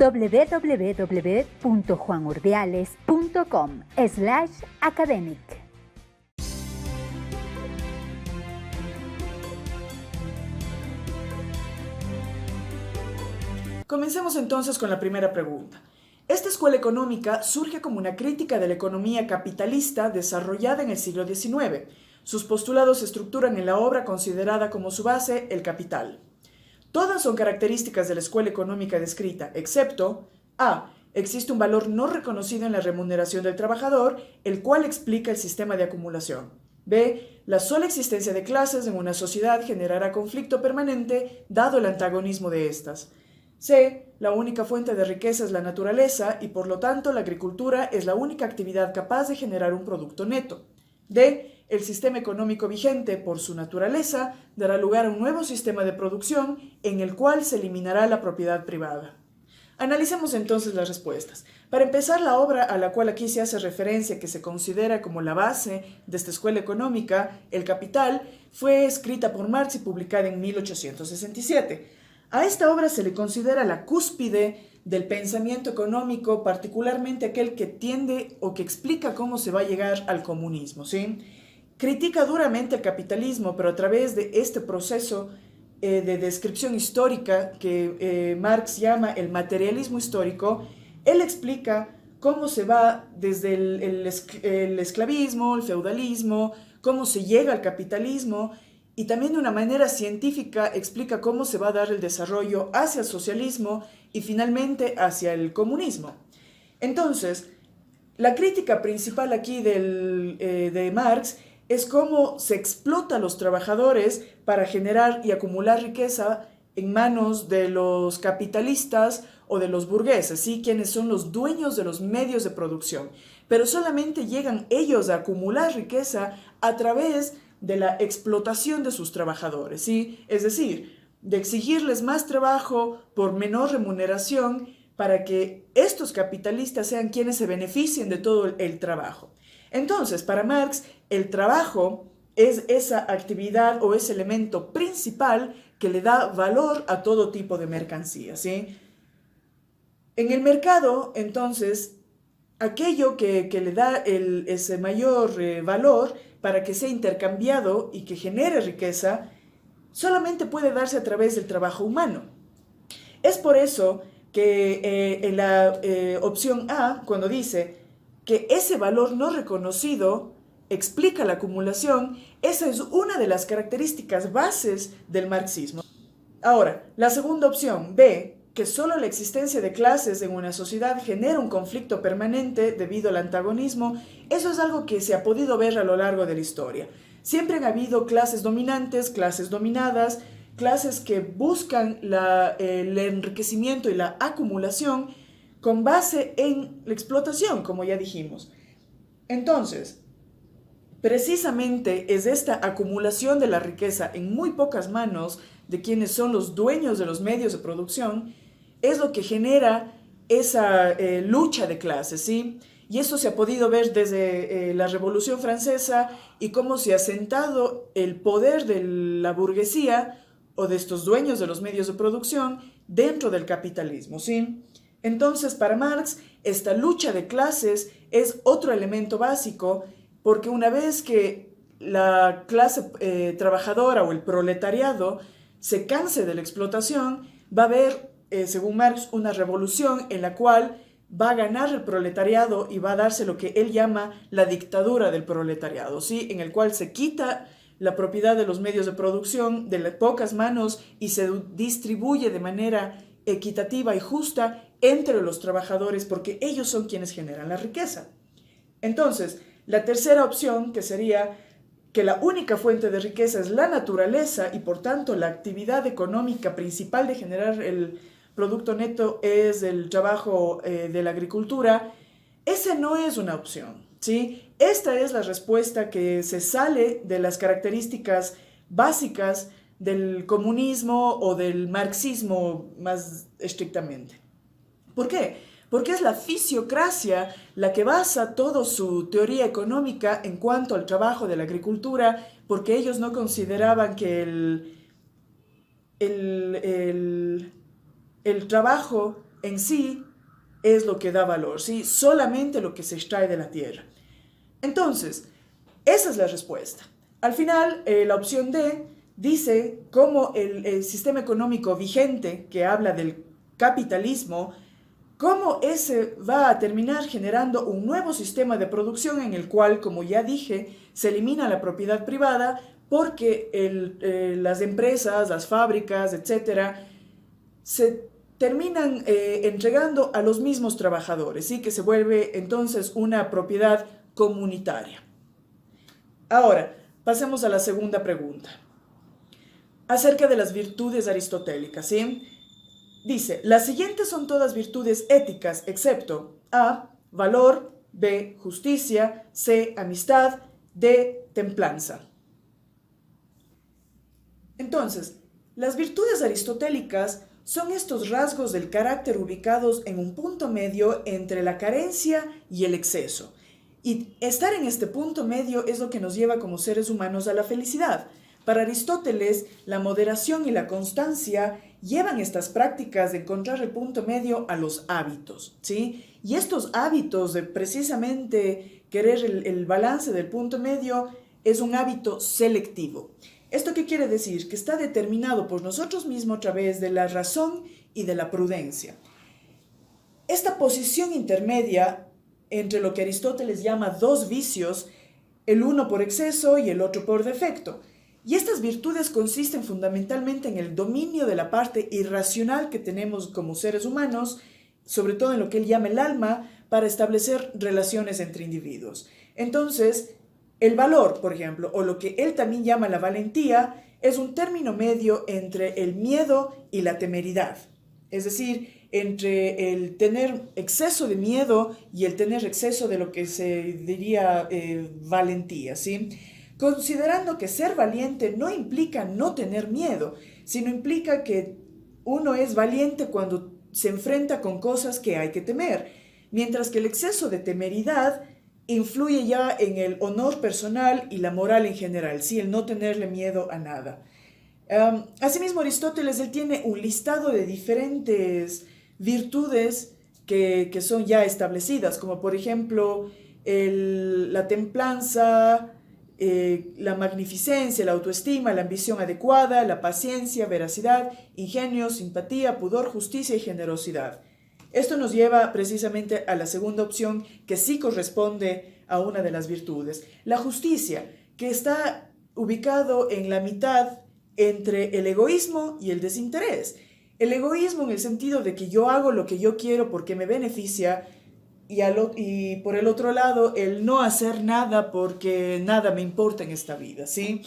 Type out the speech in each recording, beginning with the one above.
www.juanurdiales.com/academic. Comencemos entonces con la primera pregunta. Esta escuela económica surge como una crítica de la economía capitalista desarrollada en el siglo XIX. Sus postulados se estructuran en la obra considerada como su base, El Capital. Todas son características de la escuela económica descrita, excepto a. Existe un valor no reconocido en la remuneración del trabajador, el cual explica el sistema de acumulación. B. La sola existencia de clases en una sociedad generará conflicto permanente, dado el antagonismo de estas. C. La única fuente de riqueza es la naturaleza y por lo tanto la agricultura es la única actividad capaz de generar un producto neto. D. El sistema económico vigente, por su naturaleza, dará lugar a un nuevo sistema de producción en el cual se eliminará la propiedad privada. Analicemos entonces las respuestas. Para empezar, la obra a la cual aquí se hace referencia, que se considera como la base de esta escuela económica, El Capital, fue escrita por Marx y publicada en 1867. A esta obra se le considera la cúspide del pensamiento económico, particularmente aquel que tiende o que explica cómo se va a llegar al comunismo, ¿sí? Critica duramente el capitalismo, pero a través de este proceso de descripción histórica que Marx llama el materialismo histórico, él explica cómo se va desde el esclavismo, el feudalismo, cómo se llega al capitalismo, y también de una manera científica explica cómo se va a dar el desarrollo hacia el socialismo y finalmente hacia el comunismo. Entonces, la crítica principal aquí de Marx es cómo se explota a los trabajadores para generar y acumular riqueza en manos de los capitalistas o de los burgueses, ¿sí? Quienes son los dueños de los medios de producción. Pero solamente llegan ellos a acumular riqueza a través de la explotación de sus trabajadores, ¿sí? Es decir, de exigirles más trabajo por menor remuneración para que estos capitalistas sean quienes se beneficien de todo el trabajo. Entonces, para Marx, el trabajo es esa actividad o ese elemento principal que le da valor a todo tipo de mercancías, ¿sí? En el mercado, entonces, aquello que le da ese mayor valor para que sea intercambiado y que genere riqueza, solamente puede darse a través del trabajo humano. Es por eso que en la opción A, cuando dice que ese valor no reconocido explica la acumulación, esa es una de las características bases del marxismo. Ahora, la segunda opción, B, que solo la existencia de clases en una sociedad genera un conflicto permanente debido al antagonismo, eso es algo que se ha podido ver a lo largo de la historia. Siempre han habido clases dominantes, clases dominadas, clases que buscan el enriquecimiento y la acumulación con base en la explotación, como ya dijimos. Entonces, precisamente es esta acumulación de la riqueza en muy pocas manos de quienes son los dueños de los medios de producción, es lo que genera esa lucha de clases, ¿sí? Y eso se ha podido ver desde la Revolución Francesa y cómo se ha sentado el poder de la burguesía o de estos dueños de los medios de producción dentro del capitalismo, ¿sí? Entonces, para Marx, esta lucha de clases es otro elemento básico, porque una vez que la clase trabajadora o el proletariado se canse de la explotación, va a haber, según Marx, una revolución en la cual va a ganar el proletariado y va a darse lo que él llama la dictadura del proletariado, ¿sí? En el cual se quita la propiedad de los medios de producción de las pocas manos y se distribuye de manera equitativa y justa entre los trabajadores, porque ellos son quienes generan la riqueza. Entonces, la tercera opción, que sería que la única fuente de riqueza es la naturaleza y por tanto la actividad económica principal de generar el producto neto es el trabajo de la agricultura, esa no es una opción, ¿sí? Esta es la respuesta que se sale de las características básicas del comunismo o del marxismo más estrictamente. ¿Por qué? Porque es la fisiocracia la que basa toda su teoría económica en cuanto al trabajo de la agricultura, porque ellos no consideraban que el trabajo en sí es lo que da valor, ¿sí? Solamente lo que se extrae de la tierra. Entonces, esa es la respuesta. Al final, la opción D dice cómo el sistema económico vigente que habla del capitalismo, cómo ese va a terminar generando un nuevo sistema de producción en el cual, como ya dije, se elimina la propiedad privada porque las empresas, las fábricas, etcétera, se terminan entregando a los mismos trabajadores, ¿sí? Que se vuelve entonces una propiedad comunitaria. Ahora, pasemos a la segunda pregunta, acerca de las virtudes aristotélicas, ¿sí? Dice, las siguientes son todas virtudes éticas, excepto A, valor, B, justicia, C, amistad, D, templanza. Entonces, las virtudes aristotélicas son estos rasgos del carácter ubicados en un punto medio entre la carencia y el exceso. Y estar en este punto medio es lo que nos lleva como seres humanos a la felicidad. Para Aristóteles, la moderación y la constancia llevan estas prácticas de encontrar el punto medio a los hábitos, ¿sí? Y estos hábitos de precisamente querer el balance del punto medio es un hábito selectivo. ¿Esto qué quiere decir? Que está determinado por nosotros mismos a través de la razón y de la prudencia. Esta posición intermedia entre lo que Aristóteles llama dos vicios, el uno por exceso y el otro por defecto. Y estas virtudes consisten fundamentalmente en el dominio de la parte irracional que tenemos como seres humanos, sobre todo en lo que él llama el alma, para establecer relaciones entre individuos. Entonces, el valor, por ejemplo, o lo que él también llama la valentía, es un término medio entre el miedo y la temeridad. Es decir, entre el tener exceso de miedo y el tener exceso de lo que se diría valentía, ¿sí? Considerando que ser valiente no implica no tener miedo, sino implica que uno es valiente cuando se enfrenta con cosas que hay que temer, mientras que el exceso de temeridad influye ya en el honor personal y la moral en general, ¿sí? El no tenerle miedo a nada. Asimismo, Aristóteles, él tiene un listado de diferentes virtudes que son ya establecidas, como por ejemplo la templanza, la magnificencia, la autoestima, la ambición adecuada, la paciencia, veracidad, ingenio, simpatía, pudor, justicia y generosidad. Esto nos lleva precisamente a la segunda opción que sí corresponde a una de las virtudes. La justicia, que está ubicado en la mitad entre el egoísmo y el desinterés. El egoísmo en el sentido de que yo hago lo que yo quiero porque me beneficia y por el otro lado el no hacer nada porque nada me importa en esta vida, ¿sí?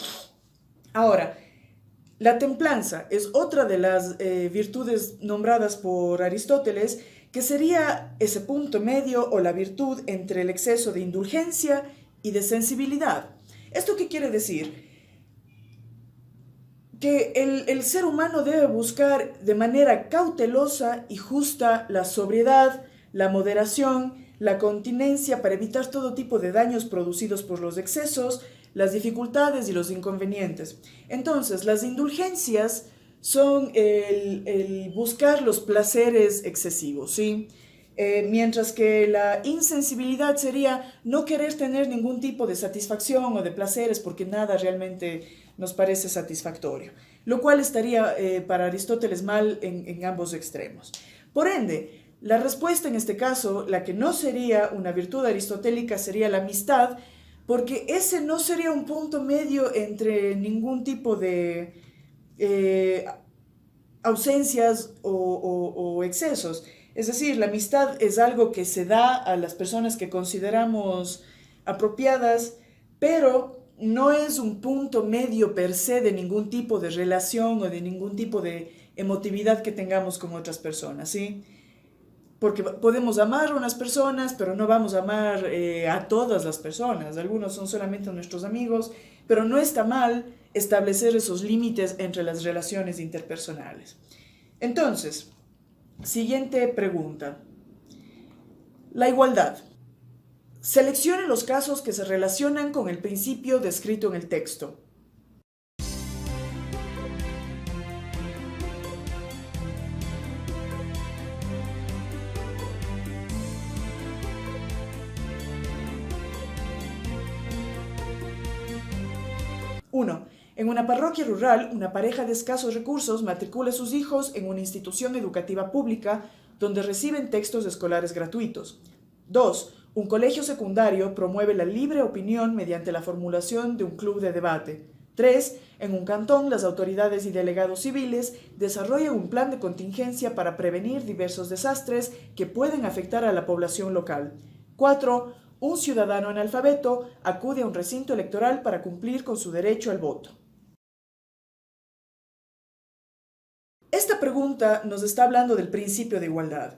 Ahora, la templanza es otra de las virtudes nombradas por Aristóteles, que sería ese punto medio o la virtud entre el exceso de indulgencia y de sensibilidad. ¿Esto qué quiere decir? Que el ser humano debe buscar de manera cautelosa y justa la sobriedad, la moderación, la continencia para evitar todo tipo de daños producidos por los excesos, las dificultades y los inconvenientes. Entonces, las indulgencias son el buscar los placeres excesivos, ¿sí? Mientras que la insensibilidad sería no querer tener ningún tipo de satisfacción o de placeres porque nada realmente nos parece satisfactorio, lo cual estaría para Aristóteles mal en ambos extremos. Por ende, la respuesta en este caso, la que no sería una virtud aristotélica, sería la amistad, porque ese no sería un punto medio entre ningún tipo de ausencias o excesos. Es decir, la amistad es algo que se da a las personas que consideramos apropiadas, pero no es un punto medio per se de ningún tipo de relación o de ningún tipo de emotividad que tengamos con otras personas, ¿sí? Porque podemos amar a unas personas, pero no vamos a amar a todas las personas. Algunos son solamente nuestros amigos, pero no está mal establecer esos límites entre las relaciones interpersonales. Entonces, siguiente pregunta. La igualdad. Seleccione los casos que se relacionan con el principio descrito en el texto. 1. En una parroquia rural, una pareja de escasos recursos matricula a sus hijos en una institución educativa pública donde reciben textos escolares gratuitos. 2. Un colegio secundario promueve la libre opinión mediante la formulación de un club de debate. 3. En un cantón, las autoridades y delegados civiles desarrollan un plan de contingencia para prevenir diversos desastres que pueden afectar a la población local. 4. Un ciudadano analfabeto acude a un recinto electoral para cumplir con su derecho al voto. Esta pregunta nos está hablando del principio de igualdad.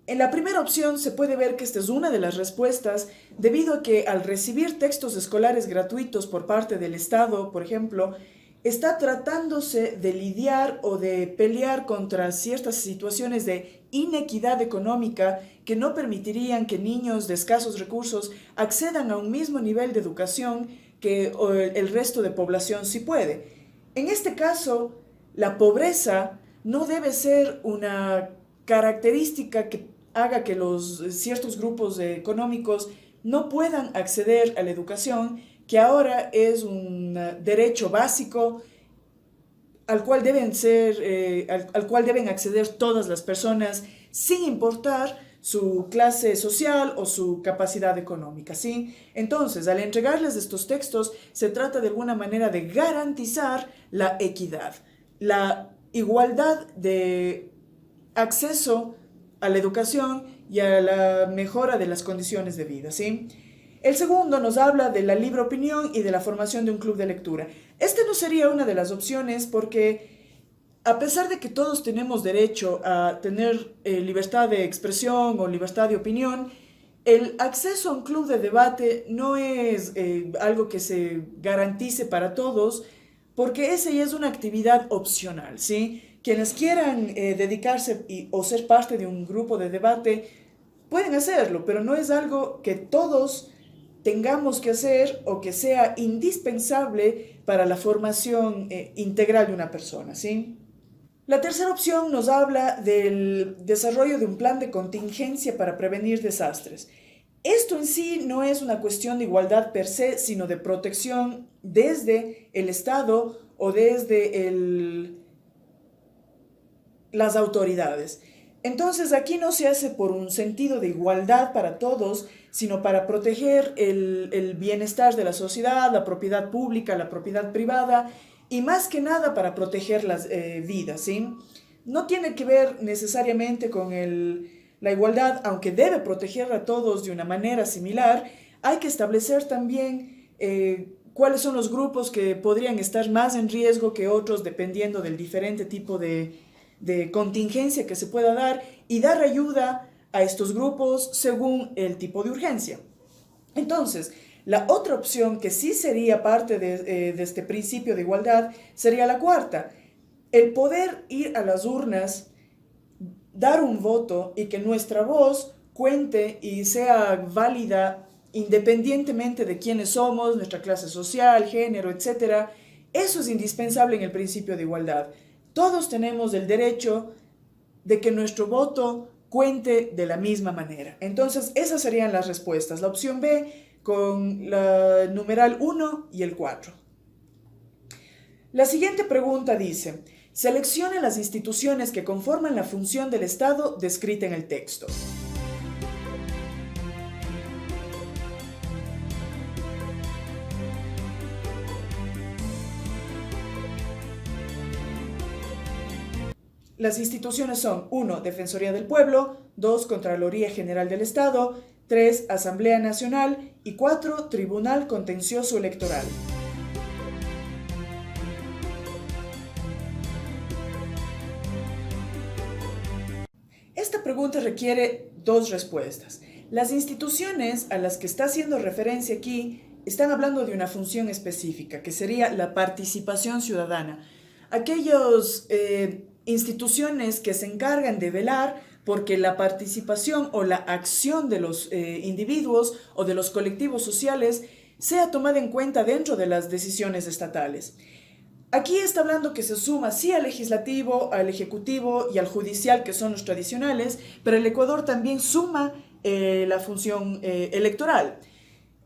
En la primera opción se puede ver que esta es una de las respuestas debido a que al recibir textos escolares gratuitos por parte del Estado, por ejemplo, está tratándose de lidiar o de pelear contra ciertas situaciones de inequidad económica que no permitirían que niños de escasos recursos accedan a un mismo nivel de educación que el resto de población sí puede. En este caso, la pobreza no debe ser una característica que haga que ciertos grupos económicos no puedan acceder a la educación, que ahora es un derecho básico al cual deben acceder todas las personas sin importar su clase social o su capacidad económica, ¿sí? Entonces, al entregarles estos textos, se trata de alguna manera de garantizar la equidad, la igualdad de acceso a la educación y a la mejora de las condiciones de vida, ¿sí? El segundo nos habla de la libre opinión y de la formación de un club de lectura. Esta no sería una de las opciones porque a pesar de que todos tenemos derecho a tener libertad de expresión o libertad de opinión, el acceso a un club de debate no es algo que se garantice para todos, porque esa ya es una actividad opcional, ¿sí? Quienes quieran dedicarse o ser parte de un grupo de debate pueden hacerlo, pero no es algo que todos tengamos que hacer o que sea indispensable para la formación integral de una persona, ¿sí? La tercera opción nos habla del desarrollo de un plan de contingencia para prevenir desastres. Esto en sí no es una cuestión de igualdad per se, sino de protección desde el Estado o desde las autoridades. Entonces aquí no se hace por un sentido de igualdad para todos, sino para proteger el bienestar de la sociedad, la propiedad pública, la propiedad privada y más que nada para proteger las vidas, ¿sí? No tiene que ver necesariamente con la igualdad, aunque debe proteger a todos de una manera similar. Hay que establecer también cuáles son los grupos que podrían estar más en riesgo que otros dependiendo del diferente tipo de contingencia que se pueda dar y dar ayuda a estos grupos según el tipo de urgencia. Entonces, la otra opción que sí sería parte de este principio de igualdad sería la cuarta, el poder ir a las urnas, dar un voto y que nuestra voz cuente y sea válida independientemente de quiénes somos, nuestra clase social, género, etc. Eso es indispensable en el principio de igualdad. Todos tenemos el derecho de que nuestro voto cuente de la misma manera. Entonces, esas serían las respuestas. La opción B con la numeral 1 y el 4. La siguiente pregunta dice, seleccione las instituciones que conforman la función del Estado descrita en el texto. Las instituciones son 1. Defensoría del Pueblo, 2. Contraloría General del Estado, 3. Asamblea Nacional y 4. Tribunal Contencioso Electoral. Esta pregunta requiere dos respuestas. Las instituciones a las que está haciendo referencia aquí están hablando de una función específica, que sería la participación ciudadana. Aquellas instituciones que se encargan de velar porque la participación o la acción de los individuos o de los colectivos sociales sea tomada en cuenta dentro de las decisiones estatales. Aquí está hablando que se suma sí al legislativo, al ejecutivo y al judicial, que son los tradicionales, pero el Ecuador también suma la función electoral.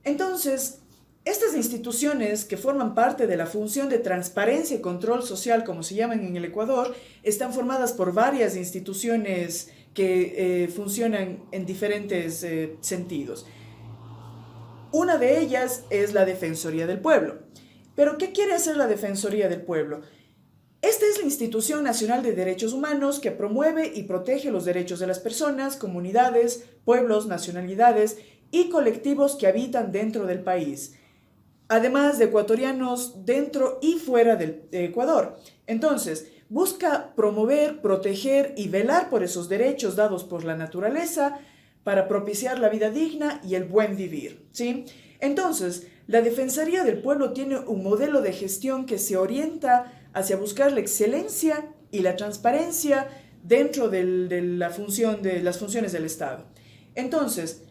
Entonces, Estas instituciones que forman parte de la función de transparencia y control social, como se llaman en el Ecuador, están formadas por varias instituciones que funcionan en diferentes sentidos. Una de ellas es la Defensoría del Pueblo. ¿Pero qué quiere hacer la Defensoría del Pueblo? Esta es la Institución Nacional de Derechos Humanos que promueve y protege los derechos de las personas, comunidades, pueblos, nacionalidades y colectivos que habitan dentro del país, además de ecuatorianos dentro y fuera del Ecuador. Entonces, busca promover, proteger y velar por esos derechos dados por la naturaleza para propiciar la vida digna y el buen vivir, ¿sí? Entonces, la Defensoría del Pueblo tiene un modelo de gestión que se orienta hacia buscar la excelencia y la transparencia dentro de las funciones del Estado. Entonces,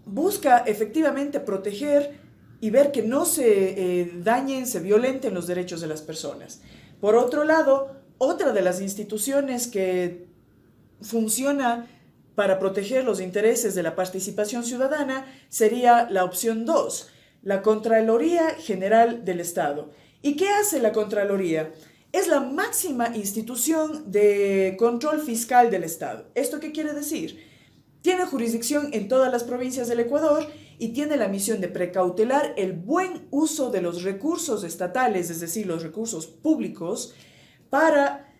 busca efectivamente proteger y ver que no se dañen, se violenten los derechos de las personas. Por otro lado, otra de las instituciones que funciona para proteger los intereses de la participación ciudadana sería la opción 2, la Contraloría General del Estado. ¿Y qué hace la Contraloría? Es la máxima institución de control fiscal del Estado. ¿Esto qué quiere decir? Tiene jurisdicción en todas las provincias del Ecuador y tiene la misión de precautelar el buen uso de los recursos estatales, es decir, los recursos públicos, para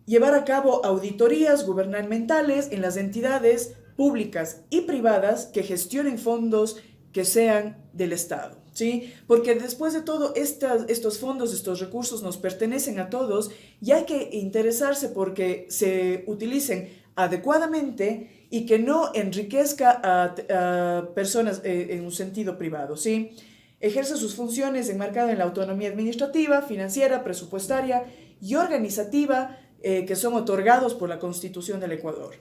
llevar a cabo auditorías gubernamentales en las entidades públicas y privadas que gestionen fondos que sean del Estado, ¿sí? Porque después de todo, estos fondos, estos recursos nos pertenecen a todos y hay que interesarse porque se utilicen adecuadamente y que no enriquezca a personas en un sentido privado, ¿sí? Ejerce sus funciones enmarcadas en la autonomía administrativa, financiera, presupuestaria y organizativa que son otorgados por la Constitución del Ecuador.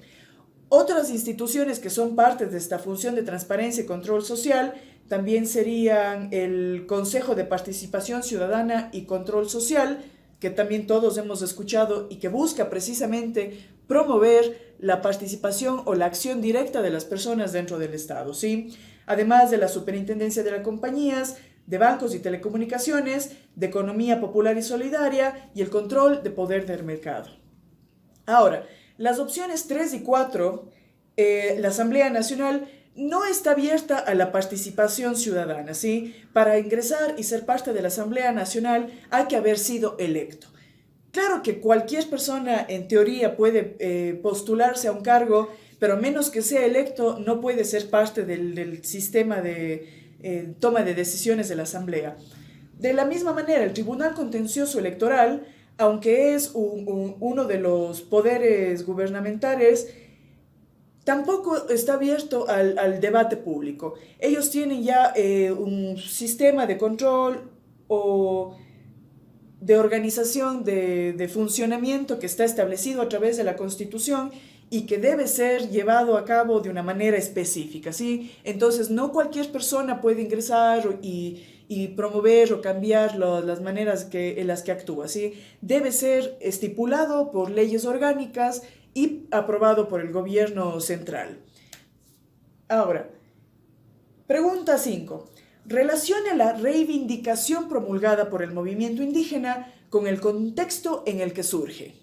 Otras instituciones que son parte de esta función de transparencia y control social también serían el Consejo de Participación Ciudadana y Control Social, que también todos hemos escuchado y que busca precisamente promover la participación o la acción directa de las personas dentro del Estado, ¿sí? Además de la Superintendencia de las Compañías, de Bancos y Telecomunicaciones, de Economía Popular y Solidaria y el control de poder del mercado. Ahora, las opciones 3 y 4, la Asamblea Nacional no está abierta a la participación ciudadana, ¿sí? Para ingresar y ser parte de la Asamblea Nacional hay que haber sido electo. Claro que cualquier persona en teoría puede postularse a un cargo, pero a menos que sea electo no puede ser parte del sistema de toma de decisiones de la Asamblea. De la misma manera, el Tribunal Contencioso Electoral, aunque es uno de los poderes gubernamentales, tampoco está abierto al debate público. Ellos tienen ya un sistema de control o de organización de funcionamiento que está establecido a través de la Constitución y que debe ser llevado a cabo de una manera específica, ¿sí? Entonces, no cualquier persona puede ingresar y promover o cambiar las maneras en las que actúa, ¿sí? Debe ser estipulado por leyes orgánicas y aprobado por el gobierno central. Ahora, pregunta 5. Relacione la reivindicación promulgada por el movimiento indígena con el contexto en el que surge.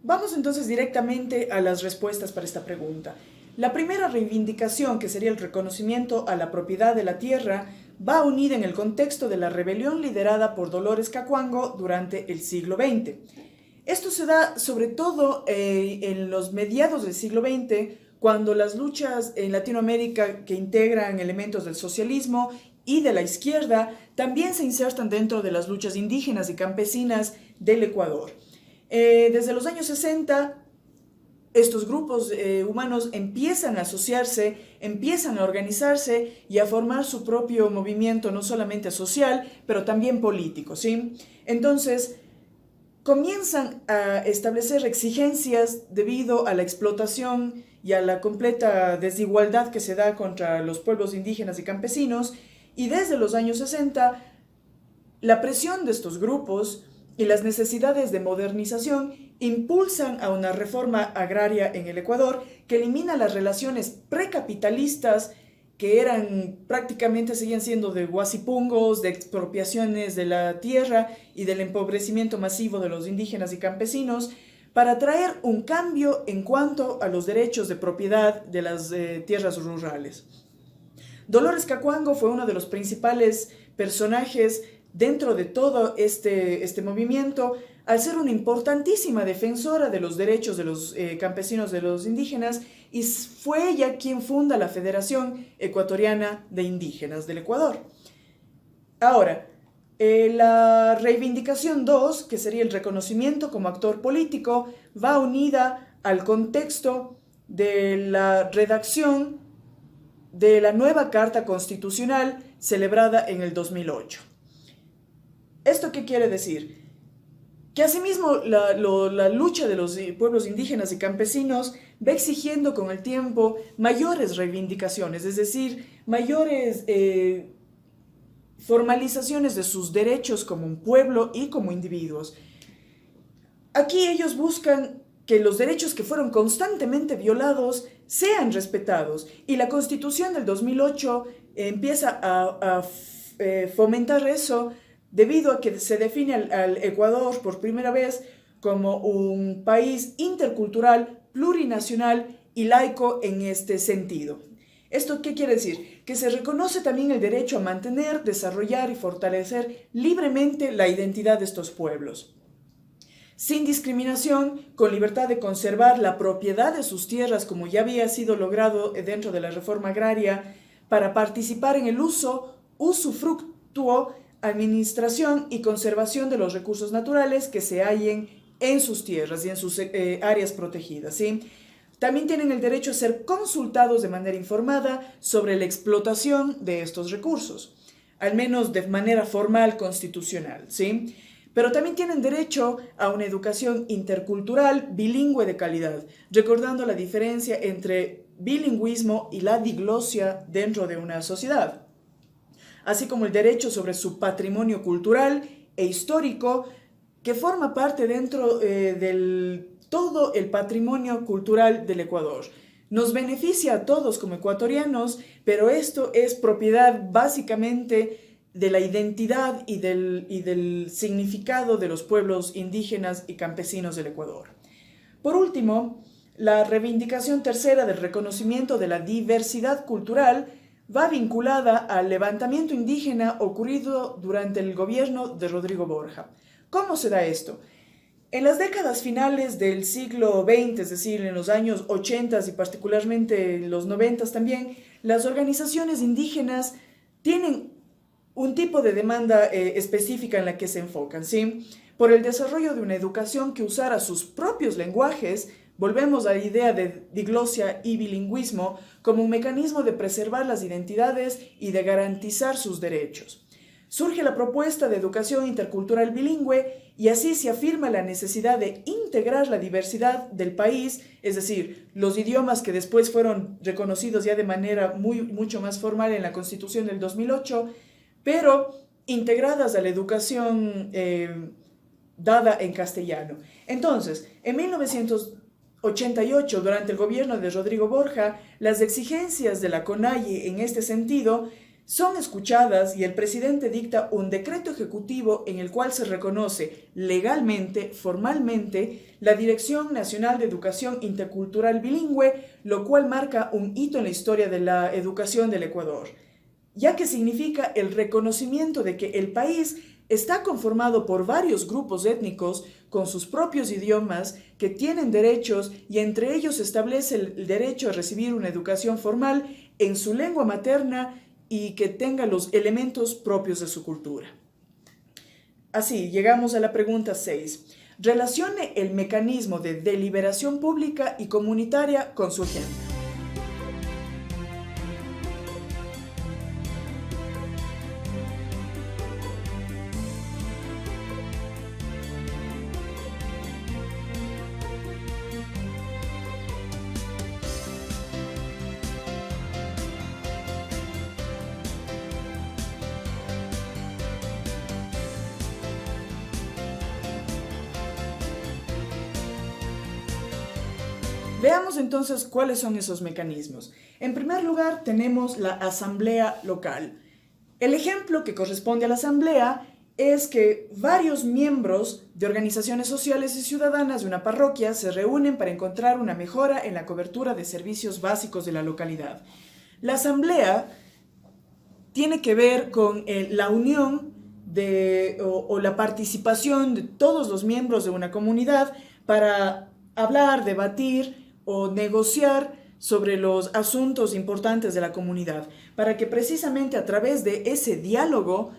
Vamos entonces directamente a las respuestas para esta pregunta. La primera reivindicación, que sería el reconocimiento a la propiedad de la tierra, va unida en el contexto de la rebelión liderada por Dolores Cacuango durante el siglo XX. Esto se da sobre todo en los mediados del siglo XX, cuando las luchas en Latinoamérica que integran elementos del socialismo y de la izquierda también se insertan dentro de las luchas indígenas y campesinas del Ecuador. Desde los años 60, estos grupos humanos empiezan a asociarse, empiezan a organizarse y a formar su propio movimiento, no solamente social, pero también político, ¿sí? Entonces, comienzan a establecer exigencias debido a la explotación y a la completa desigualdad que se da contra los pueblos indígenas y campesinos, y desde los años 60, la presión de estos grupos y las necesidades de modernización impulsan a una reforma agraria en el Ecuador que elimina las relaciones precapitalistas que prácticamente seguían siendo de guasipungos, de expropiaciones de la tierra y del empobrecimiento masivo de los indígenas y campesinos, para traer un cambio en cuanto a los derechos de propiedad de las tierras rurales. Dolores Cacuango fue uno de los principales personajes dentro de todo este movimiento, al ser una importantísima defensora de los derechos de los campesinos, de los indígenas, y fue ella quien funda la Federación Ecuatoriana de Indígenas del Ecuador. Ahora, la reivindicación 2, que sería el reconocimiento como actor político, va unida al contexto de la redacción de la nueva Carta Constitucional celebrada en el 2008. ¿Esto qué quiere decir? Que asimismo la lucha de los pueblos indígenas y campesinos va exigiendo con el tiempo mayores reivindicaciones, es decir, mayores formalizaciones de sus derechos como un pueblo y como individuos. Aquí ellos buscan que los derechos que fueron constantemente violados sean respetados, y la Constitución del 2008 empieza a fomentar eso, debido a que se define al Ecuador por primera vez como un país intercultural, plurinacional y laico en este sentido. ¿Esto qué quiere decir? Que se reconoce también el derecho a mantener, desarrollar y fortalecer libremente la identidad de estos pueblos, sin discriminación, con libertad de conservar la propiedad de sus tierras, como ya había sido logrado dentro de la reforma agraria, para participar en el usufructuo, administración y conservación de los recursos naturales que se hallen en sus tierras y en sus áreas protegidas, ¿sí? También tienen el derecho a ser consultados de manera informada sobre la explotación de estos recursos, al menos de manera formal constitucional, ¿sí? Pero también tienen derecho a una educación intercultural bilingüe de calidad, recordando la diferencia entre bilingüismo y la diglosia dentro de una sociedad, así como el derecho sobre su patrimonio cultural e histórico, que forma parte dentro del todo el patrimonio cultural del Ecuador. Nos beneficia a todos como ecuatorianos, pero esto es propiedad básicamente de la identidad y del significado de los pueblos indígenas y campesinos del Ecuador. Por último, la reivindicación tercera del reconocimiento de la diversidad cultural va vinculada al levantamiento indígena ocurrido durante el gobierno de Rodrigo Borja. ¿Cómo se da esto? En las décadas finales del siglo XX, es decir, en los años 80 y particularmente en los 90 también, las organizaciones indígenas tienen un tipo de demanda específica en la que se enfocan, ¿sí? Por el desarrollo de una educación que usara sus propios lenguajes. Volvemos a la idea de diglosia y bilingüismo como un mecanismo de preservar las identidades y de garantizar sus derechos. Surge la propuesta de educación intercultural bilingüe y así se afirma la necesidad de integrar la diversidad del país, es decir, los idiomas que después fueron reconocidos ya de manera mucho más formal en la Constitución del 2008, pero integradas a la educación dada en castellano. Entonces, en 1988, durante el gobierno de Rodrigo Borja, las exigencias de la CONAIE en este sentido son escuchadas y el presidente dicta un decreto ejecutivo en el cual se reconoce legalmente, formalmente, la Dirección Nacional de Educación Intercultural Bilingüe, lo cual marca un hito en la historia de la educación del Ecuador, ya que significa el reconocimiento de que el país está conformado por varios grupos étnicos con sus propios idiomas que tienen derechos, y entre ellos se establece el derecho a recibir una educación formal en su lengua materna y que tenga los elementos propios de su cultura. Así, llegamos a la pregunta 6. Relacione el mecanismo de deliberación pública y comunitaria con su agenda. Veamos entonces cuáles son esos mecanismos. En primer lugar, tenemos la asamblea local. El ejemplo que corresponde a la asamblea es que varios miembros de organizaciones sociales y ciudadanas de una parroquia se reúnen para encontrar una mejora en la cobertura de servicios básicos de la localidad. La asamblea tiene que ver con la unión o la participación de todos los miembros de una comunidad para hablar, debatir o negociar sobre los asuntos importantes de la comunidad, para que precisamente a través de ese diálogo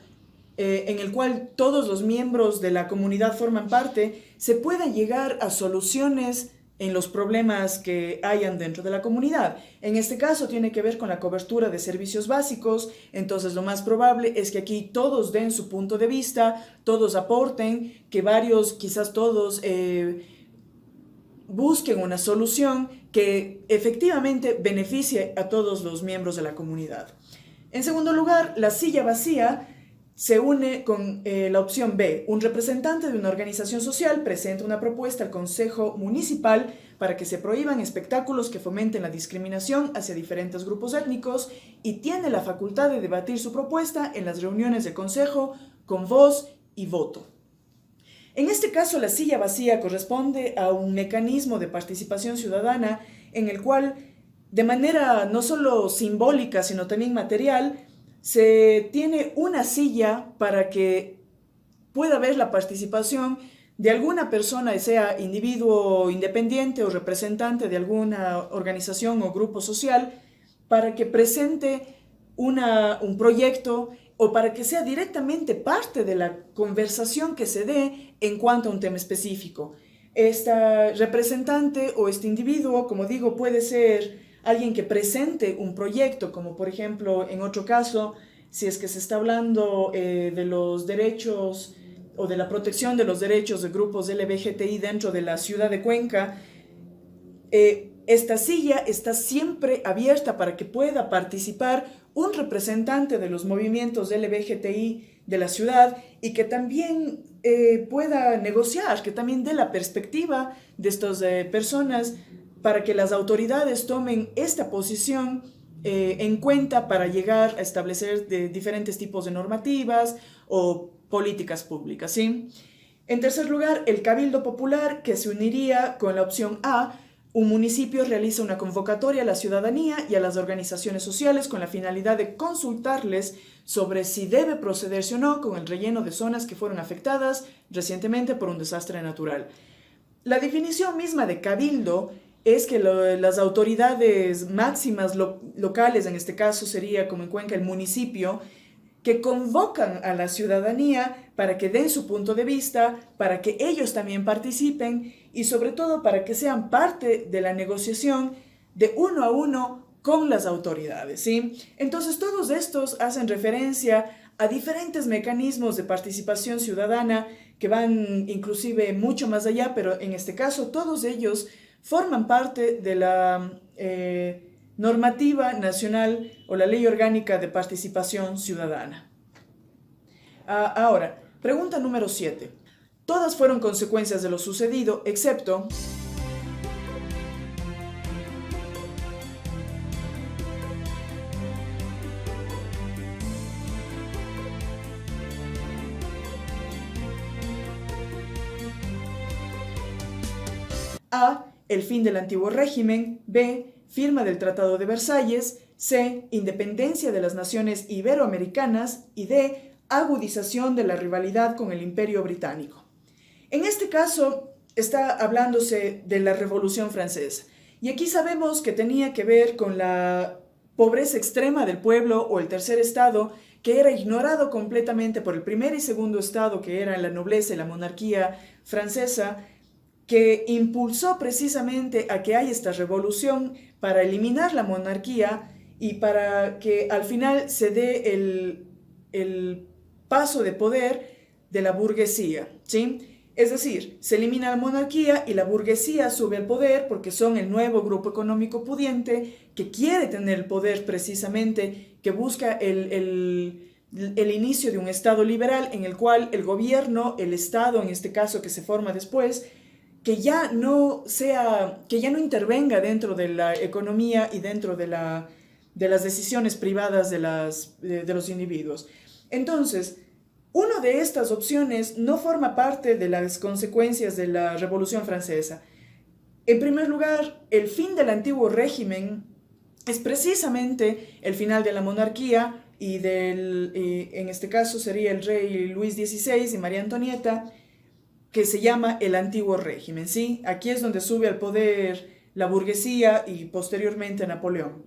en el cual todos los miembros de la comunidad forman parte, se pueda llegar a soluciones en los problemas que hayan dentro de la comunidad. En este caso tiene que ver con la cobertura de servicios básicos, entonces lo más probable es que aquí todos den su punto de vista, todos aporten, que varios, quizás todos, busquen una solución que efectivamente beneficie a todos los miembros de la comunidad. En segundo lugar, la silla vacía se une con la opción B. Un representante de una organización social presenta una propuesta al Consejo Municipal para que se prohíban espectáculos que fomenten la discriminación hacia diferentes grupos étnicos y tiene la facultad de debatir su propuesta en las reuniones de consejo con voz y voto. En este caso, la silla vacía corresponde a un mecanismo de participación ciudadana en el cual, de manera no solo simbólica, sino también material, se tiene una silla para que pueda haber la participación de alguna persona, sea individuo independiente o representante de alguna organización o grupo social, para que presente un proyecto o para que sea directamente parte de la conversación que se dé en cuanto a un tema específico. Esta representante o este individuo, como digo, puede ser alguien que presente un proyecto, como por ejemplo, en otro caso, si es que se está hablando de los derechos o de la protección de los derechos de grupos LGBTI dentro de la ciudad de Cuenca, esta silla está siempre abierta para que pueda participar un representante de los movimientos LGBTI de la ciudad y que también pueda negociar, que también dé la perspectiva de estas personas para que las autoridades tomen esta posición en cuenta para llegar a establecer diferentes tipos de normativas o políticas públicas, ¿sí? En tercer lugar, el Cabildo Popular, que se uniría con la opción A. Un municipio realiza una convocatoria a la ciudadanía y a las organizaciones sociales con la finalidad de consultarles sobre si debe procederse o no con el relleno de zonas que fueron afectadas recientemente por un desastre natural. La definición misma de cabildo es que las autoridades máximas locales, en este caso sería como en Cuenca el municipio, que convocan a la ciudadanía para que den su punto de vista, para que ellos también participen y sobre todo para que sean parte de la negociación de uno a uno con las autoridades, ¿sí? Entonces todos estos hacen referencia a diferentes mecanismos de participación ciudadana que van inclusive mucho más allá, pero en este caso todos ellos forman parte de la normativa nacional o la Ley Orgánica de Participación Ciudadana. Ahora, pregunta número 7. Todas fueron consecuencias de lo sucedido, excepto... A. El fin del antiguo régimen. B. Firma del Tratado de Versalles. C. Independencia de las naciones iberoamericanas. Y D. Agudización de la rivalidad con el Imperio Británico. En este caso está hablándose de la Revolución Francesa. Y aquí sabemos que tenía que ver con la pobreza extrema del pueblo o el tercer estado, que era ignorado completamente por el primer y segundo estado, que eran la nobleza y la monarquía francesa, que impulsó precisamente a que haya esta revolución para eliminar la monarquía y para que al final se dé el paso de poder de la burguesía, ¿sí? Es decir, se elimina la monarquía y la burguesía sube al poder porque son el nuevo grupo económico pudiente que quiere tener el poder precisamente, que busca el inicio de un Estado liberal en el cual el gobierno, el Estado en este caso que se forma después, que ya no intervenga dentro de la economía y dentro de las decisiones privadas de los individuos. Entonces, una de estas opciones no forma parte de las consecuencias de la Revolución Francesa. En primer lugar, el fin del antiguo régimen es precisamente el final de la monarquía y en este caso sería el rey Luis XVI y María Antonieta, que se llama el antiguo régimen, ¿sí? Aquí es donde sube al poder la burguesía y posteriormente Napoleón.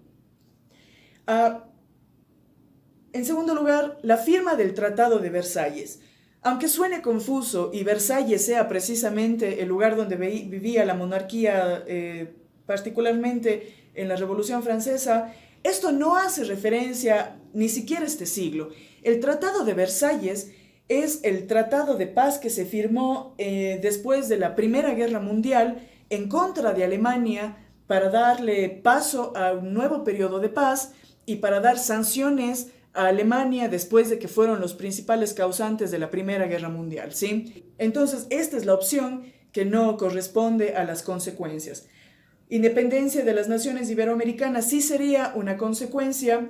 En segundo lugar, la firma del Tratado de Versalles. Aunque suene confuso y Versalles sea precisamente el lugar donde vivía la monarquía, particularmente en la Revolución Francesa, esto no hace referencia ni siquiera a este siglo. El Tratado de Versalles es el tratado de paz que se firmó después de la Primera Guerra Mundial en contra de Alemania para darle paso a un nuevo periodo de paz y para dar sanciones a Alemania después de que fueron los principales causantes de la Primera Guerra Mundial, ¿sí? Entonces, esta es la opción que no corresponde a las consecuencias. Independencia de las naciones iberoamericanas sí sería una consecuencia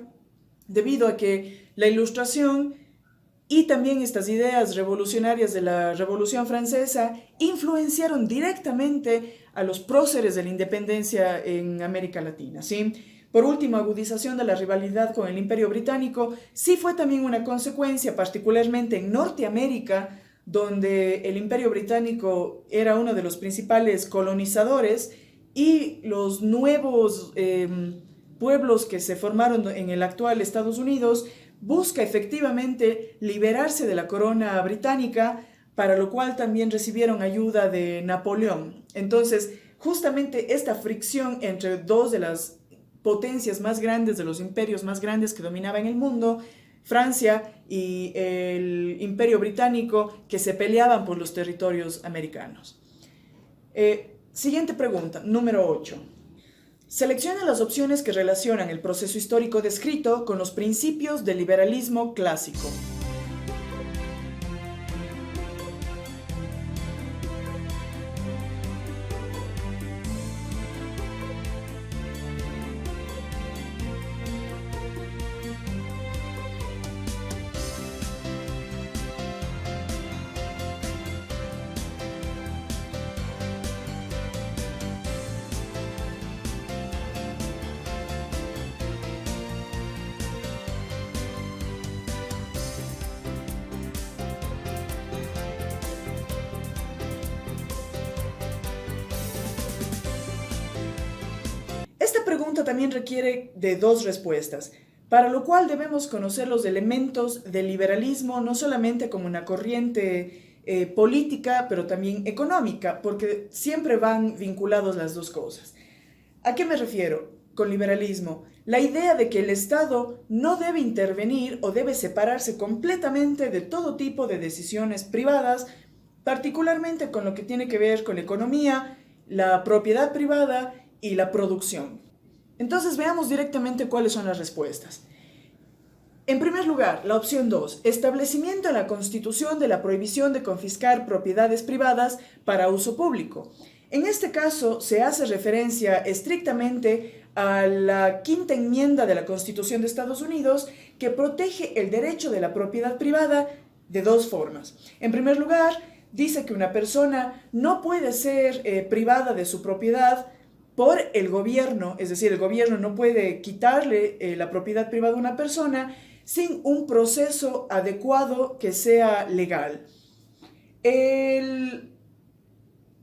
debido a que la Ilustración y también estas ideas revolucionarias de la Revolución Francesa influenciaron directamente a los próceres de la independencia en América Latina, ¿sí? Por último, agudización de la rivalidad con el Imperio Británico sí fue también una consecuencia, particularmente en Norteamérica, donde el Imperio Británico era uno de los principales colonizadores y los nuevos pueblos que se formaron en el actual Estados Unidos busca efectivamente liberarse de la corona británica, para lo cual también recibieron ayuda de Napoleón. Entonces, justamente esta fricción entre dos de las potencias más grandes, de los imperios más grandes que dominaban el mundo, Francia y el Imperio Británico, que se peleaban por los territorios americanos. Siguiente pregunta, número 8. Selecciona las opciones que relacionan el proceso histórico descrito con los principios del liberalismo clásico. Esta pregunta también requiere de dos respuestas, para lo cual debemos conocer los elementos del liberalismo no solamente como una corriente política, pero también económica, porque siempre van vinculados las dos cosas. ¿A qué me refiero con liberalismo? La idea de que el Estado no debe intervenir o debe separarse completamente de todo tipo de decisiones privadas, particularmente con lo que tiene que ver con la economía, la propiedad privada y la producción. Entonces veamos directamente cuáles son las respuestas. En primer lugar, la opción 2, establecimiento en la Constitución de la prohibición de confiscar propiedades privadas para uso público. En este caso se hace referencia estrictamente a la quinta enmienda de la Constitución de Estados Unidos, que protege el derecho de la propiedad privada de dos formas. En primer lugar, dice que una persona no puede ser privada de su propiedad por el gobierno, es decir, el gobierno no puede quitarle la propiedad privada a una persona sin un proceso adecuado que sea legal.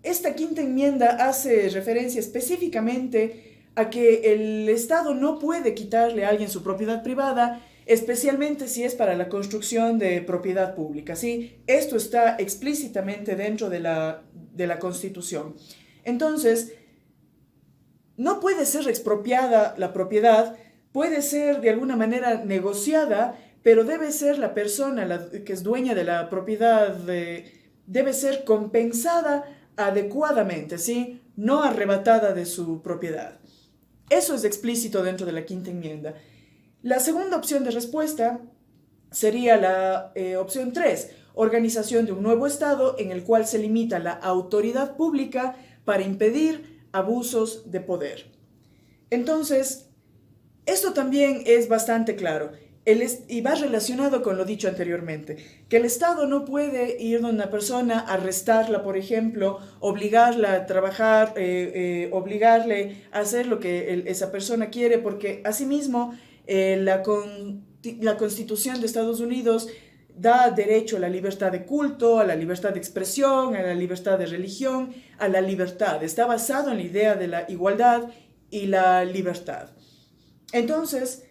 Esta quinta enmienda hace referencia específicamente a que el Estado no puede quitarle a alguien su propiedad privada, especialmente si es para la construcción de propiedad pública, ¿sí? Esto está explícitamente dentro de la Constitución. Entonces, no puede ser expropiada la propiedad, puede ser de alguna manera negociada, pero debe ser la persona que es dueña de la propiedad, debe ser compensada adecuadamente, ¿sí? No arrebatada de su propiedad. Eso es explícito dentro de la quinta enmienda. La segunda opción de respuesta sería la opción 3, organización de un nuevo Estado en el cual se limita la autoridad pública para impedir abusos de poder. Entonces, esto también es bastante claro y va relacionado con lo dicho anteriormente, que el Estado no puede ir donde una persona, arrestarla, por ejemplo, obligarla a trabajar, obligarle a hacer lo que esa persona quiere, porque asimismo la Constitución de Estados Unidos da derecho a la libertad de culto, a la libertad de expresión, a la libertad de religión, a la libertad. Está basado en la idea de la igualdad y la libertad. Entonces,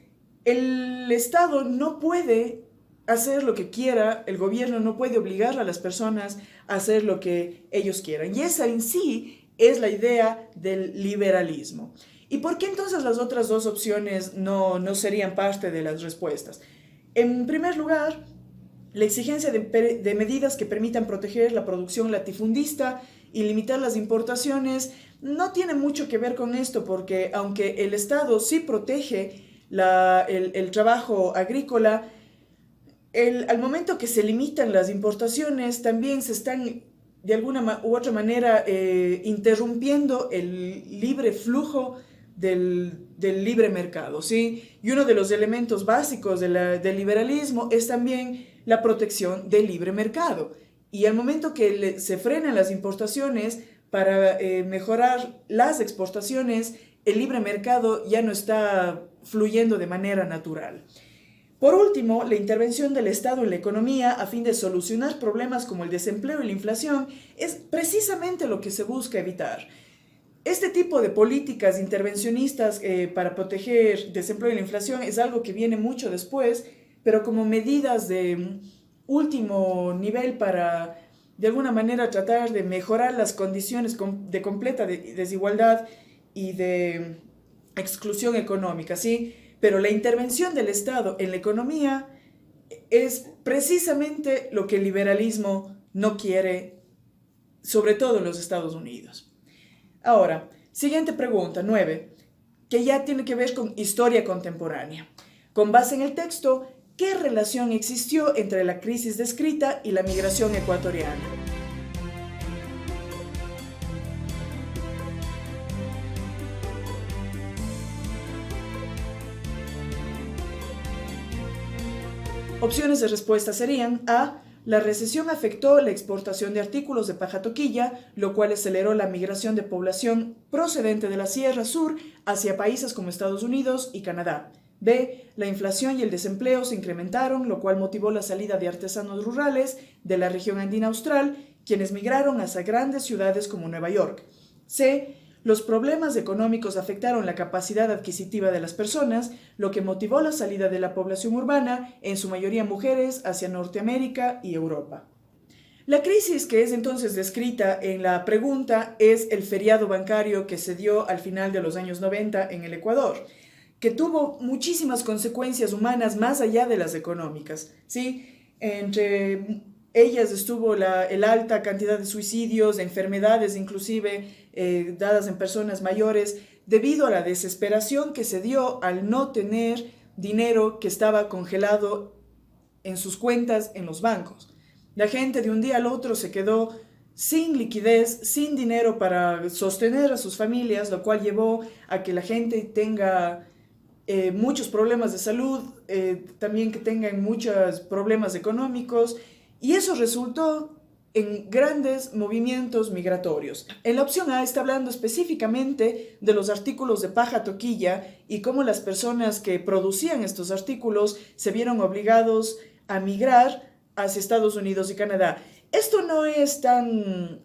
el Estado no puede hacer lo que quiera, el gobierno no puede obligar a las personas a hacer lo que ellos quieran. Y esa en sí es la idea del liberalismo. ¿Y por qué entonces las otras dos opciones no serían parte de las respuestas? En primer lugar, la exigencia de medidas que permitan proteger la producción latifundista y limitar las importaciones no tiene mucho que ver con esto, porque aunque el Estado sí protege el trabajo agrícola, al momento que se limitan las importaciones, también se están de alguna u otra manera interrumpiendo el libre flujo del libre mercado, ¿sí? Y uno de los elementos básicos del liberalismo es también la protección del libre mercado. Y al momento que se frenan las importaciones para mejorar las exportaciones, el libre mercado ya no está fluyendo de manera natural. Por último, la intervención del Estado en la economía a fin de solucionar problemas como el desempleo y la inflación es precisamente lo que se busca evitar. Este tipo de políticas intervencionistas para proteger desempleo y la inflación es algo que viene mucho después, pero como medidas de último nivel para, de alguna manera, tratar de mejorar las condiciones de completa desigualdad y de exclusión económica, ¿sí? Pero la intervención del Estado en la economía es precisamente lo que el liberalismo no quiere, sobre todo en los Estados Unidos. Ahora, siguiente pregunta, 9, que ya tiene que ver con historia contemporánea. Con base en el texto, ¿qué relación existió entre la crisis descrita y la migración ecuatoriana? Opciones de respuesta serían A. La recesión afectó la exportación de artículos de paja toquilla, lo cual aceleró la migración de población procedente de la Sierra Sur hacia países como Estados Unidos y Canadá. B. La inflación y el desempleo se incrementaron, lo cual motivó la salida de artesanos rurales de la región andina austral, quienes migraron hacia grandes ciudades como Nueva York. C. Los problemas económicos afectaron la capacidad adquisitiva de las personas, lo que motivó la salida de la población urbana, en su mayoría mujeres, hacia Norteamérica y Europa. La crisis que es entonces descrita en la pregunta es el feriado bancario que se dio al final de los años 90 en el Ecuador, que tuvo muchísimas consecuencias humanas más allá de las económicas, ¿sí? Entre ellas estuvo el alta cantidad de suicidios, de enfermedades inclusive dadas en personas mayores, debido a la desesperación que se dio al no tener dinero que estaba congelado en sus cuentas en los bancos. La gente de un día al otro se quedó sin liquidez, sin dinero para sostener a sus familias, lo cual llevó a que la gente tenga muchos problemas de salud, también que tengan muchos problemas económicos, y eso resultó en grandes movimientos migratorios. En la opción A está hablando específicamente de los artículos de paja toquilla y cómo las personas que producían estos artículos se vieron obligados a migrar hacia Estados Unidos y Canadá. Esto no es tan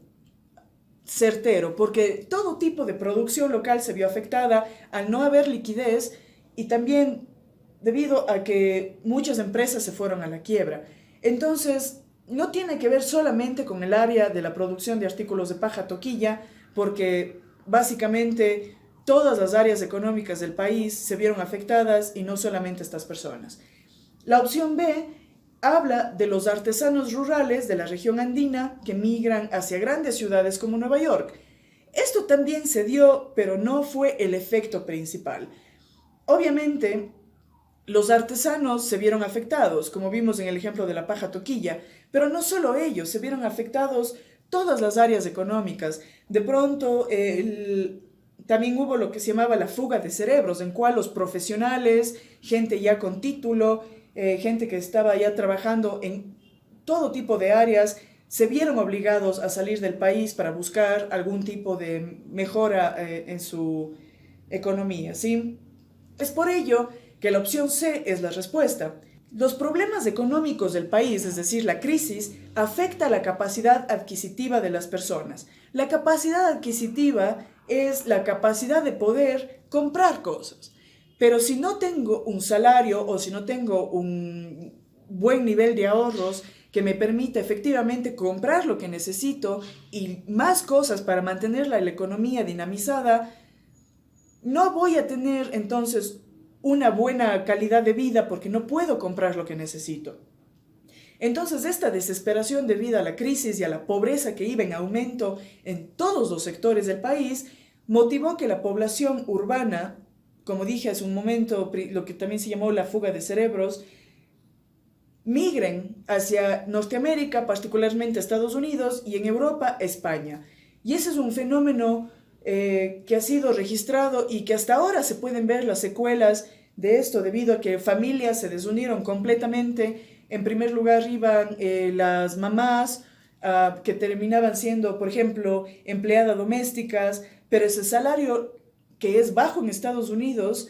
certero porque todo tipo de producción local se vio afectada al no haber liquidez y también debido a que muchas empresas se fueron a la quiebra. Entonces, no tiene que ver solamente con el área de la producción de artículos de paja toquilla, porque básicamente todas las áreas económicas del país se vieron afectadas y no solamente estas personas. La opción B habla de los artesanos rurales de la región andina que migran hacia grandes ciudades como Nueva York. Esto también se dio, pero no fue el efecto principal. Obviamente, Los artesanos se vieron afectados, como vimos en el ejemplo de la paja toquilla, pero no solo ellos, se vieron afectados todas las áreas económicas. De pronto, también hubo lo que se llamaba la fuga de cerebros, en cual los profesionales, gente ya con título, gente que estaba ya trabajando en todo tipo de áreas, se vieron obligados a salir del país para buscar algún tipo de mejora en su economía, ¿sí? Es por ello que la opción C es la respuesta. Los problemas económicos del país, es decir, la crisis, afecta la capacidad adquisitiva de las personas. La capacidad adquisitiva es la capacidad de poder comprar cosas. Pero si no tengo un salario o si no tengo un buen nivel de ahorros que me permita efectivamente comprar lo que necesito y más cosas para mantener la economía dinamizada, no voy a tener entonces una buena calidad de vida porque no puedo comprar lo que necesito. Entonces, esta desesperación debido a la crisis y a la pobreza que iba en aumento en todos los sectores del país, motivó que la población urbana, como dije hace un momento, lo que también se llamó la fuga de cerebros, migren hacia Norteamérica, particularmente Estados Unidos, y en Europa, España. Y ese es un fenómeno que ha sido registrado y que hasta ahora se pueden ver las secuelas de esto debido a que familias se desunieron completamente. En primer lugar iban las mamás que terminaban siendo, por ejemplo, empleadas domésticas, pero ese salario que es bajo en Estados Unidos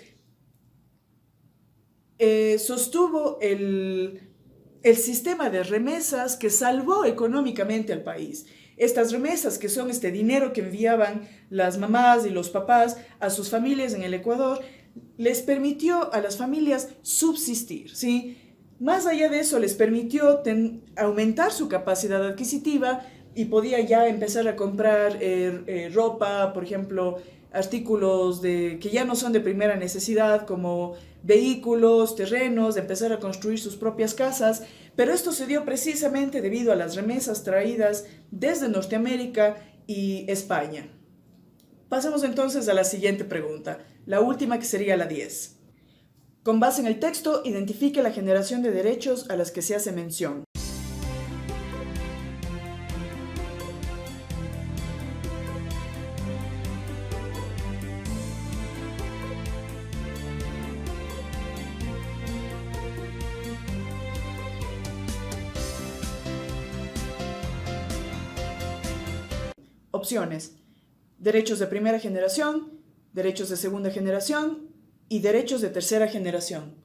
sostuvo el sistema de remesas que salvó económicamente al país. Estas remesas, que son este dinero que enviaban las mamás y los papás a sus familias en el Ecuador, les permitió a las familias subsistir, ¿sí? Más allá de eso, les permitió aumentar su capacidad adquisitiva y podía ya empezar a comprar ropa, por ejemplo, artículos que ya no son de primera necesidad, como vehículos, terrenos, de empezar a construir sus propias casas, pero esto se dio precisamente debido a las remesas traídas desde Norteamérica y España. Pasemos entonces a la siguiente pregunta, la última, que sería la 10. Con base en el texto, identifique la generación de derechos a las que se hace mención. Opciones: derechos de primera generación, derechos de segunda generación y derechos de tercera generación.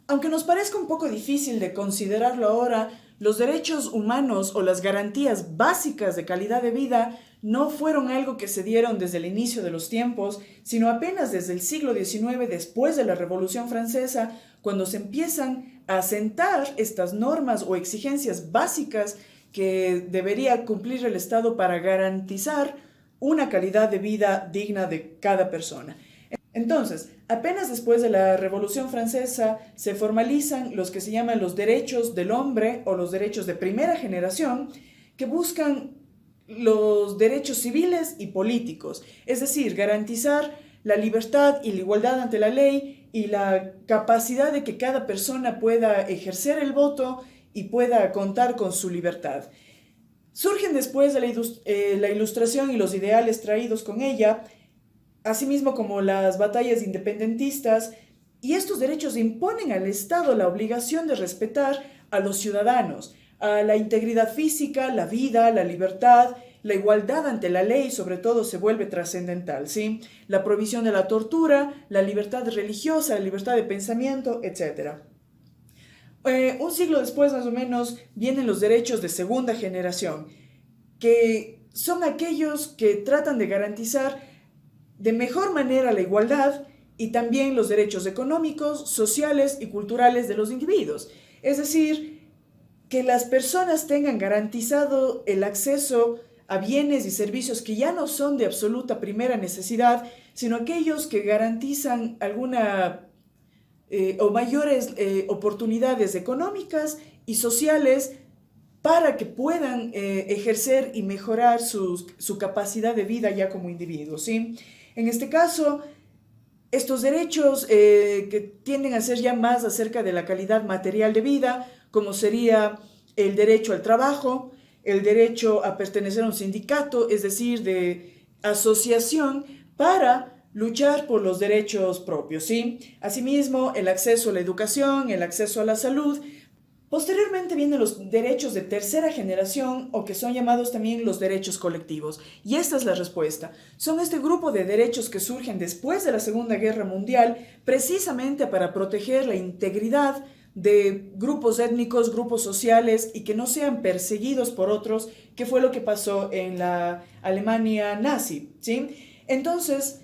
Aunque nos parezca un poco difícil de considerarlo ahora, los derechos humanos o las garantías básicas de calidad de vida no fueron algo que se dieron desde el inicio de los tiempos, sino apenas desde el siglo XIX, después de la Revolución Francesa, cuando se empiezan a asentar estas normas o exigencias básicas que debería cumplir el Estado para garantizar una calidad de vida digna de cada persona. Entonces, apenas después de la Revolución Francesa se formalizan los que se llaman los derechos del hombre o los derechos de primera generación, que buscan los derechos civiles y políticos, es decir, garantizar la libertad y la igualdad ante la ley y la capacidad de que cada persona pueda ejercer el voto y pueda contar con su libertad. Surgen después de la Ilustración y los ideales traídos con ella, asimismo como las batallas independentistas, y estos derechos imponen al Estado la obligación de respetar a los ciudadanos, a la integridad física, la vida, la libertad, la igualdad ante la ley, sobre todo, se vuelve trascendental, ¿sí? La prohibición de la tortura, la libertad religiosa, la libertad de pensamiento, etc. Un siglo después, más o menos, vienen los derechos de segunda generación, que son aquellos que tratan de garantizar de mejor manera la igualdad y también los derechos económicos, sociales y culturales de los individuos. Es decir, que las personas tengan garantizado el acceso a bienes y servicios que ya no son de absoluta primera necesidad, sino aquellos que garantizan alguna o mayores oportunidades económicas y sociales para que puedan ejercer y mejorar su capacidad de vida ya como individuos, ¿sí? En este caso, estos derechos que tienden a ser ya más acerca de la calidad material de vida, como sería el derecho al trabajo, el derecho a pertenecer a un sindicato, es decir, de asociación para luchar por los derechos propios, ¿sí? Asimismo, el acceso a la educación, el acceso a la salud. Posteriormente vienen los derechos de tercera generación o que son llamados también los derechos colectivos. Y esta es la respuesta. Son este grupo de derechos que surgen después de la Segunda Guerra Mundial precisamente para proteger la integridad de grupos étnicos, grupos sociales y que no sean perseguidos por otros, que fue lo que pasó en la Alemania nazi, ¿sí? Entonces,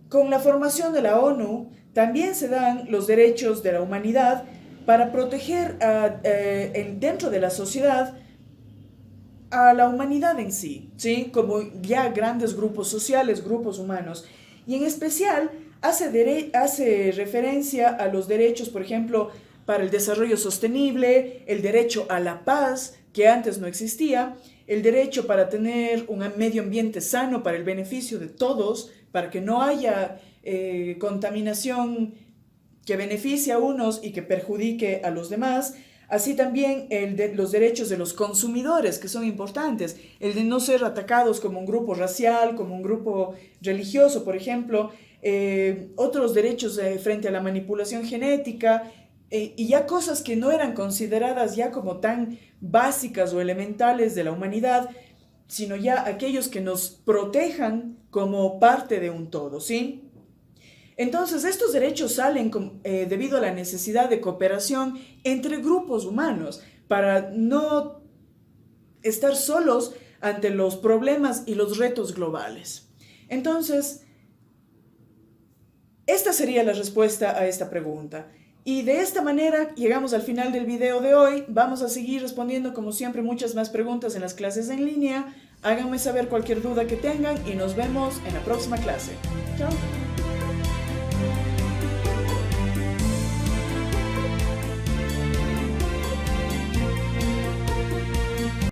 con la formación de la ONU también se dan los derechos de la humanidad para proteger dentro de la sociedad a la humanidad en sí, ¿sí? Como ya grandes grupos sociales, grupos humanos. Y en especial hace referencia a los derechos, por ejemplo, para el desarrollo sostenible, el derecho a la paz, que antes no existía, el derecho para tener un medio ambiente sano para el beneficio de todos, para que no haya contaminación que beneficie a unos y que perjudique a los demás. Así también los derechos de los consumidores, que son importantes, el de no ser atacados como un grupo racial, como un grupo religioso, por ejemplo, otros derechos frente a la manipulación genética, y ya cosas que no eran consideradas ya como tan básicas o elementales de la humanidad, sino ya aquellos que nos protejan como parte de un todo, ¿sí? Entonces, estos derechos salen debido a la necesidad de cooperación entre grupos humanos para no estar solos ante los problemas y los retos globales. Entonces, esta sería la respuesta a esta pregunta. Y de esta manera llegamos al final del video de hoy. Vamos a seguir respondiendo, como siempre, muchas más preguntas en las clases en línea. Háganme saber cualquier duda que tengan y nos vemos en la próxima clase. Chao.